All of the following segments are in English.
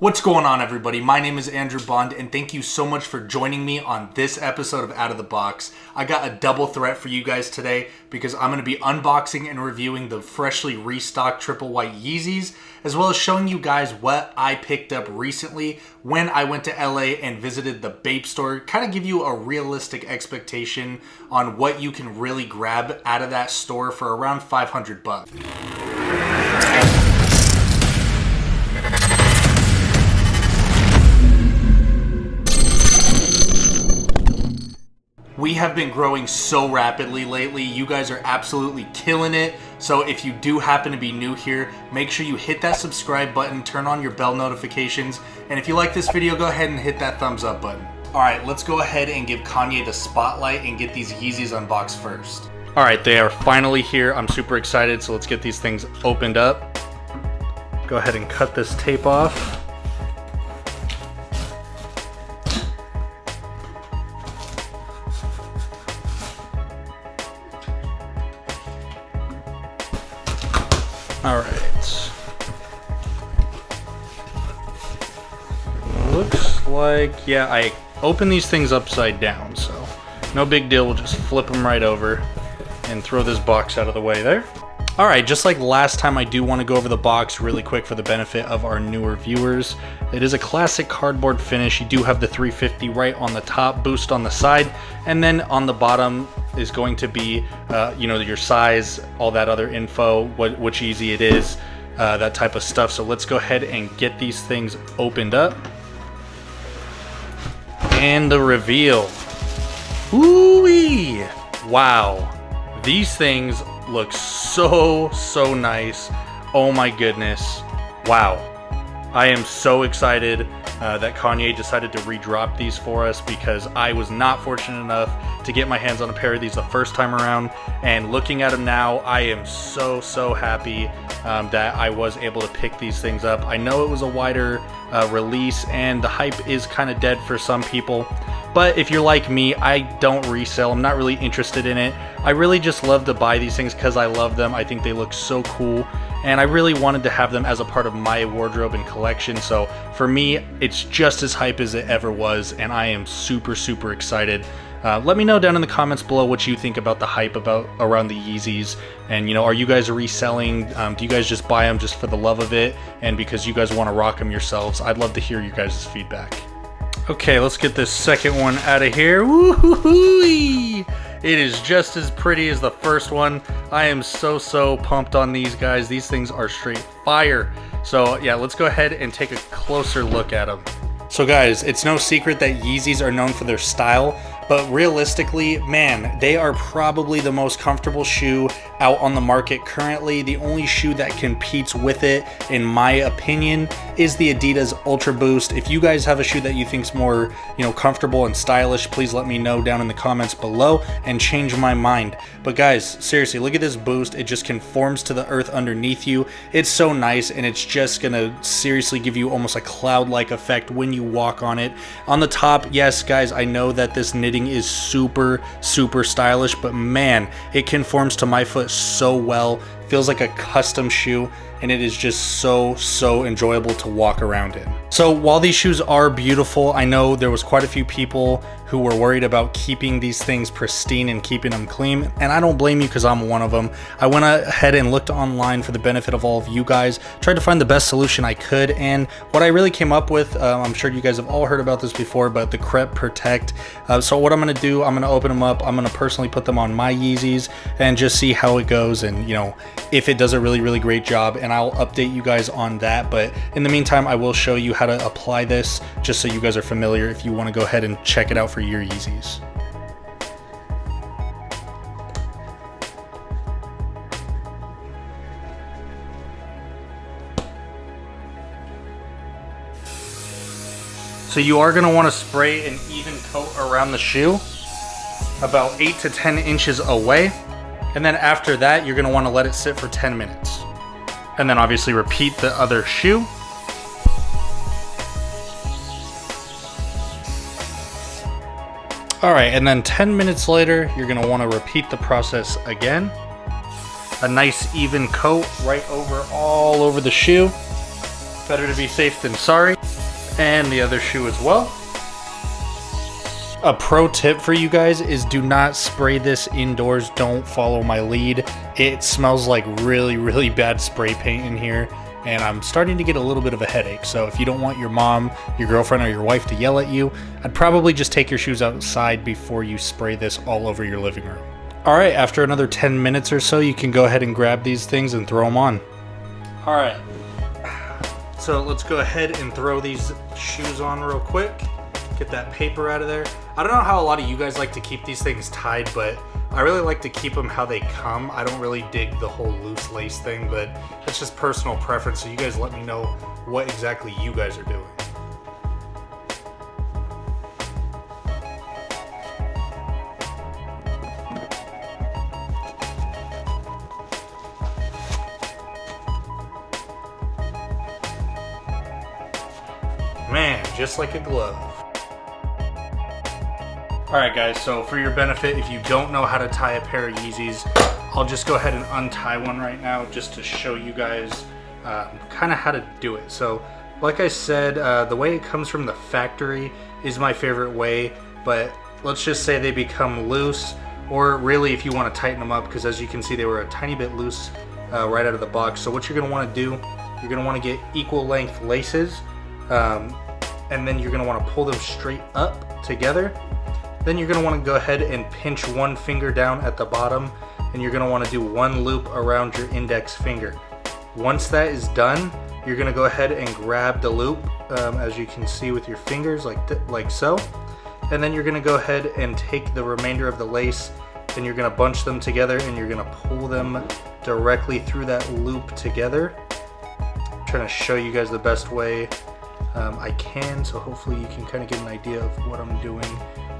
What's going on, everybody? My name is Andrew Bond, and thank you so much for joining me on this episode of Out of the Box. I got a double threat for you guys today because I'm going to be unboxing and reviewing the freshly restocked Triple White Yeezys, as well as showing you guys what I picked up recently when I went to LA and visited the Bape store. Kind of give you a realistic expectation on what you can really grab out of that store for around 500 bucks. We have been growing so rapidly lately. You guys are absolutely killing it. So if you do happen to be new here, make sure you hit that subscribe button, turn on your bell notifications, and if you like this video, go ahead and hit that thumbs up button. All right, let's go ahead and give Kanye the spotlight and get these Yeezys unboxed first. All right, they are finally here. I'm super excited, so let's get these things opened up. Go ahead and cut this tape off. All right. Looks like, yeah, I opened these things upside down, so no big deal. We'll just flip them right over and throw this box out of the way there. All right, just like last time, I do want to go over the box really quick for the benefit of our newer viewers. It is a classic cardboard finish. You do have the 350 right on the top, boost on the side, and then on the bottom is going to be, your size, all that other info, which Yeezy it is, that type of stuff. So let's go ahead and get these things opened up. And the reveal. Ooh-wee! Wow. These things look so nice. Oh my goodness. Wow. I am so excited that Kanye decided to redrop these for us because I was not fortunate enough to get my hands on a pair of these the first time around, and looking at them now, I am so happy that I was able to pick these things up. I know it was a wider release and the hype is kind of dead for some people, but if you're like me, I don't resell. I'm not really interested in it. I really just love to buy these things because I love them. I think they look so cool, and I really wanted to have them as a part of my wardrobe and collection. So for me, it's just as hype as it ever was, and I am super excited. Let me know down in the comments below what you think about the hype around the Yeezys, and are you guys reselling? Do you guys just buy them just for the love of it and because you guys want to rock them yourselves? I'd love to hear you guys' feedback. Okay, let's get this second one out of here. Woo-hoo-hoo-y! It is just as pretty as the first one. I am so pumped on these guys. These things are straight fire. So yeah, let's go ahead and take a closer look at them. So guys, it's no secret that Yeezys are known for their style, but realistically, man, they are probably the most comfortable shoe out on the market currently. The only shoe that competes with it, in my opinion, is the Adidas Ultra Boost. If you guys have a shoe that you think's more, comfortable and stylish, please let me know down in the comments below and change my mind. But guys, seriously, look at this boost. It just conforms to the earth underneath you. It's so nice, and it's just gonna seriously give you almost a cloud-like effect when you walk on it. On the top, yes, guys, I know that this knitting is super stylish, but man, it conforms to my foot so well. Feels like a custom shoe, and it is just so enjoyable to walk around in. So while these shoes are beautiful, I know there was quite a few people who were worried about keeping these things pristine and keeping them clean, and I don't blame you because I'm one of them. I went ahead and looked online for the benefit of all of you guys, tried to find the best solution I could, and what I really came up with, I'm sure you guys have all heard about this before, but the Crep Protect. So what I'm gonna do, I'm gonna open them up, I'm gonna personally put them on my Yeezys and just see how it goes, and if it does a really great job, and I'll update you guys on that. But in the meantime, I will show you how to apply this just so you guys are familiar if you want to go ahead and check it out for your Yeezys. So you are going to want to spray an even coat around the shoe about 8 to 10 inches away. And then after that, you're going to want to let it sit for 10 minutes. And then obviously repeat the other shoe. All right, and then 10 minutes later, you're going to want to repeat the process again. A nice even coat right over all over the shoe. Better to be safe than sorry. And the other shoe as well. A pro tip for you guys is do not spray this indoors. Don't follow my lead. It smells like really, really bad spray paint in here, and I'm starting to get a little bit of a headache. So if you don't want your mom, your girlfriend, or your wife to yell at you, I'd probably just take your shoes outside before you spray this all over your living room. All right, after another 10 minutes or so, you can go ahead and grab these things and throw them on. All right, so let's go ahead and throw these shoes on real quick. Get that paper out of there. I don't know how a lot of you guys like to keep these things tied, but I really like to keep them how they come. I don't really dig the whole loose lace thing, but that's just personal preference, so you guys let me know what exactly you guys are doing. Man, just like a glove. Alright guys, so for your benefit, if you don't know how to tie a pair of Yeezys, I'll just go ahead and untie one right now just to show you guys kind of how to do it. So like I said, the way it comes from the factory is my favorite way, but let's just say they become loose, or really if you want to tighten them up, because as you can see they were a tiny bit loose right out of the box. So what you're going to want to do, you're going to want to get equal length laces, and then you're going to want to pull them straight up together. Then you're going to want to go ahead and pinch one finger down at the bottom, and you're going to want to do one loop around your index finger. Once that is done, you're going to go ahead and grab the loop, as you can see with your fingers, like so. And then you're going to go ahead and take the remainder of the lace, and you're going to bunch them together, and you're going to pull them directly through that loop together. I'm trying to show you guys the best way I can, so hopefully you can kind of get an idea of what I'm doing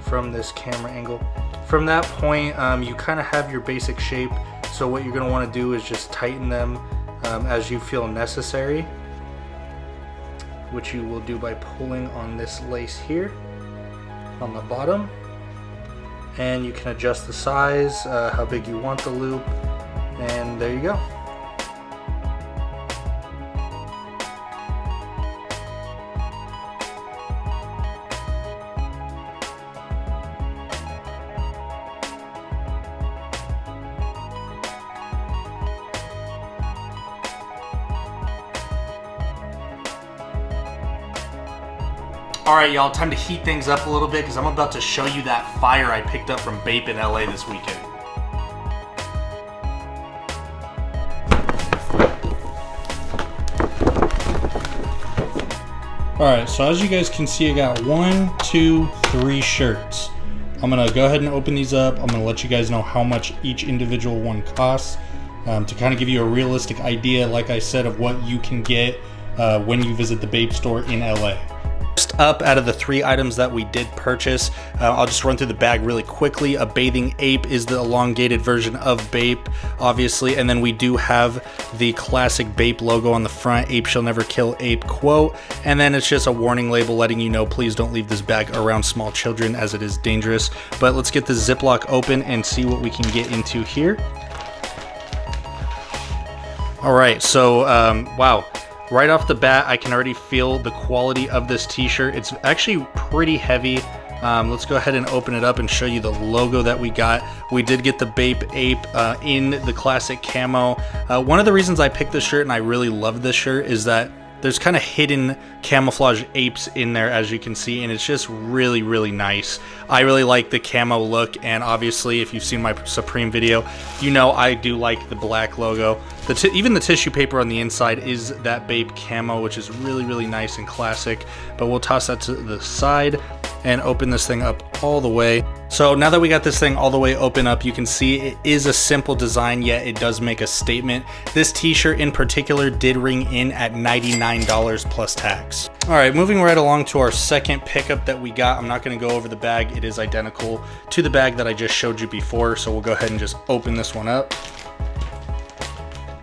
from this camera angle. From that point, you kind of have your basic shape, so what you're going to want to do is just tighten them as you feel necessary, which you will do by pulling on this lace here on the bottom, and you can adjust the size, how big you want the loop, and there you go. Alright y'all, time to heat things up a little bit because I'm about to show you that fire I picked up from Bape in LA this weekend. Alright, so as you guys can see, I got 1, 2, 3 shirts. I'm going to go ahead and open these up. I'm going to let you guys know how much each individual one costs to kind of give you a realistic idea, like I said, of what you can get when you visit the Bape store in LA. First up, out of the 3 items that we did purchase, I'll just run through the bag really quickly. A bathing ape is the elongated version of Bape, obviously, and then we do have the classic Bape logo on the front, ape shall never kill ape quote, and then it's just a warning label letting you know please don't leave this bag around small children as it is dangerous. But let's get the Ziploc open and see what we can get into here. Alright, so wow. Right off the bat, I can already feel the quality of this t-shirt. It's actually pretty heavy. Let's go ahead and open it up and show you the logo that we got. We did get the Bape ape in the classic camo. One of the reasons I picked this shirt and I really love this shirt is that there's kind of hidden camouflage apes in there, as you can see, and it's just really, really nice. I really like the camo look, and obviously if you've seen my Supreme video, you know I do like the black logo. Even the tissue paper on the inside is that Bape camo, which is really, really nice and classic, but we'll toss that to the side and open this thing up all the way. So now that we got this thing all the way open up, you can see it is a simple design, yet it does make a statement. This t-shirt in particular did ring in at $99 plus tax. All right, moving right along to our second pickup that we got. I'm not gonna go over the bag. It is identical to the bag that I just showed you before, so we'll go ahead and just open this one up.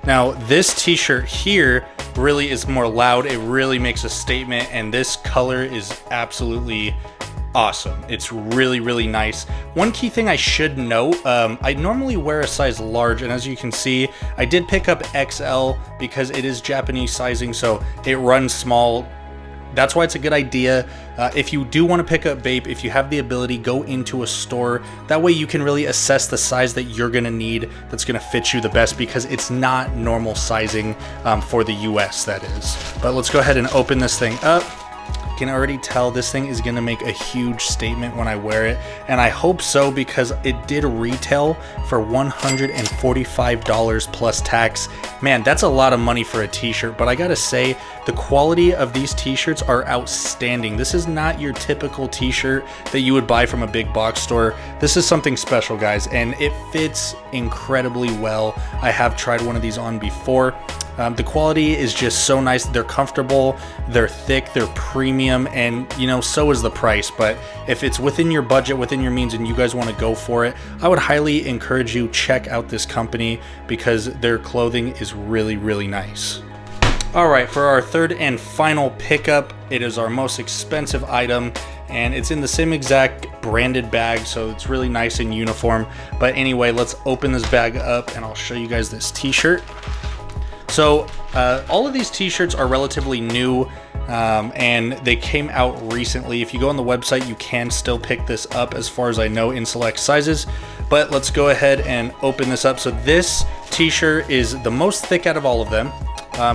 Now, this t-shirt here really is more loud. It really makes a statement, and this color is absolutely awesome. It's really, really nice. One key thing I should note, I normally wear a size large, and as you can see, I did pick up XL because it is Japanese sizing, so it runs small. That's why it's a good idea. If you do want to pick up Bape, if you have the ability, go into a store. That way you can really assess the size that you're going to need that's going to fit you the best, because it's not normal sizing for the US, that is. But let's go ahead and open this thing up. You can already tell this thing is going to make a huge statement when I wear it, and I hope so, because it did retail for $145 plus tax. Man, that's a lot of money for a t-shirt, but I gotta say, the quality of these t-shirts are outstanding. This is not your typical t-shirt that you would buy from a big box store. This is something special, guys, and it fits incredibly well. I have tried one of these on before. The quality is just so nice. They're comfortable, they're thick, they're premium, and you know, so is the price. But if it's within your budget, within your means, and you guys want to go for it, I would highly encourage you check out this company, because their clothing is really, really nice. All right, for our third and final pickup, it is our most expensive item, and it's in the same exact branded bag, so it's really nice and uniform. But anyway, let's open this bag up and I'll show you guys this t-shirt. So all of these t-shirts are relatively new, and they came out recently. If you go on the website, you can still pick this up, as far as I know, in select sizes. But let's go ahead and open this up. So this t-shirt is the most thick out of all of them.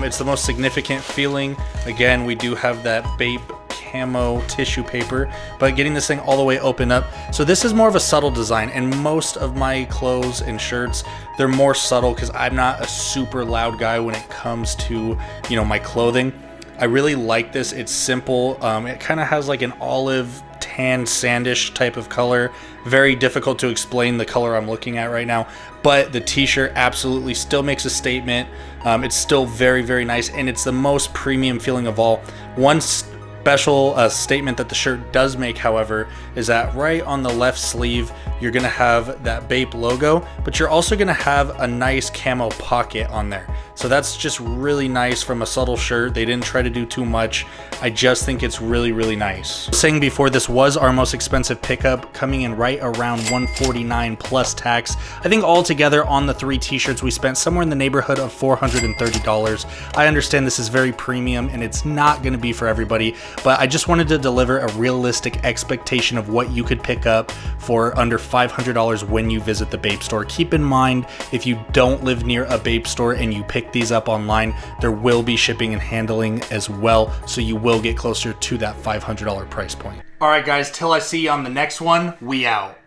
It's the most significant feeling. Again, we do have that Bape camo tissue paper, but getting this thing all the way open up. So this is more of a subtle design, and most of my clothes and shirts, they're more subtle, because I'm not a super loud guy when it comes to, you know, my clothing. I really like this. It's simple. It kind of has like an olive tan sandish type of color. Very difficult to explain the color I'm looking at right now, but the t-shirt absolutely still makes a statement. It's still very, very nice, and it's the most premium feeling of all. One special statement that the shirt does make, however, is that right on the left sleeve, you're gonna have that Bape logo, but you're also gonna have a nice camo pocket on there. So that's just really nice from a subtle shirt. They didn't try to do too much. I just think it's really, really nice. Saying before, this was our most expensive pickup, coming in right around $149 plus tax. I think altogether on the 3 t-shirts, we spent somewhere in the neighborhood of $430. I understand this is very premium and it's not gonna be for everybody, but I just wanted to deliver a realistic expectation of what you could pick up for under $500 when you visit the Bape store. Keep in mind, if you don't live near a Bape store and you pick these up online, there will be shipping and handling as well, so you will get closer to that $500 price point. All right, guys, till I see you on the next one, we out.